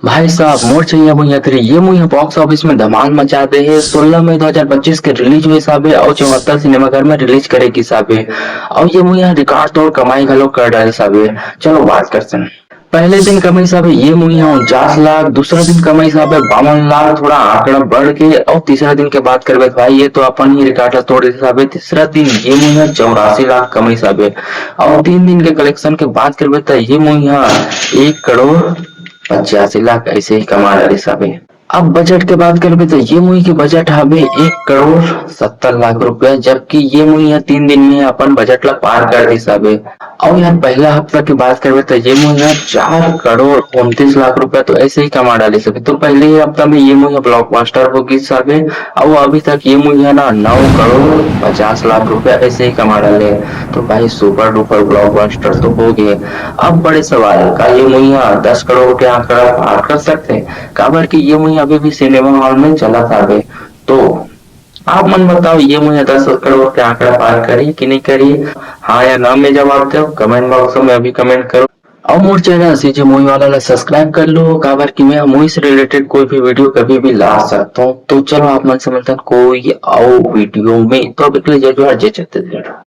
भाई साहब मोर चाहिए मुझे तेरे ये मुझे बॉक्स ऑफिस में धमाल मचा दे है। 16 मई 2025 के रिलीज हुए हिसाबे और 74 सिनेमाघर में रिलीज करे के हिसाबे और ये मुझे रिकॉर्ड तोड़ कमाई घलो कर डाले हिसाबे। चलो बात करते हैं। पहले दिन कमाई हिसाबे ये मुझे 49 लाख, दूसरा दिन कमाई हिसाबे 52 लाख, थोड़ा आंकड़ा बढ़ के और तीसरा दिन के बात करबे तो भाई ये तो अपन ही रिकॉर्ड तोड़ हिसाबे। तीसरा दिन ये मुझे 84 लाख कमाई हिसाबे और 3 दिन के कलेक्शन के बात करबे तो ये मुझे 1 करोड़ 85 लाख ऐसे ही कमा रहे साहब। अब बजट के बात करें तो ये मूवी की बजट हवे 1 करोड़ 70 लाख रुपया, जबकि ये मूवी यहाँ 3 दिन में अपन बजट ला पार कर दी साहब। और यहाँ पहला हफ्ता की बात करें तो ये मूवी यहाँ 4 करोड़ 29 लाख रुपया तो ऐसे ही कमा डाले सके। तो पहले ही हफ्ता में ये मूवी ब्लॉकबस्टर होगी साहब और अभी तक ये मूवी है ना 9 करोड़ 50 लाख रुपया ऐसे ही कमा डाले। तो भाई सुपर डुपर ब्लॉकबस्टर तो हो गए। अब बड़े सवाल का ये मूवी 10 करोड़ के आंकड़ा पार कर सकते हैं, काबर कि ये मूवी अभी भी सिनेमा हॉल में चला था बे। तो आप मन बताओ ये मुझे 10 करोड़ के आंकड़ा पार करी कि नहीं करी? हाँ या ना में जवाब दो कमेंट बॉक्स में अभी कमेंट करो। और मोर चैनल सीजे मूवी वाला ला सब्सक्राइब कर लो, काबर कि मैं मूवी से रिलेटेड कोई भी वीडियो कभी भी ला सकता हूँ। तो चलो आप मन से मिलता कोई और वीडियो में। तो अभी के लिए जय जोहार जय छत्तीसगढ़।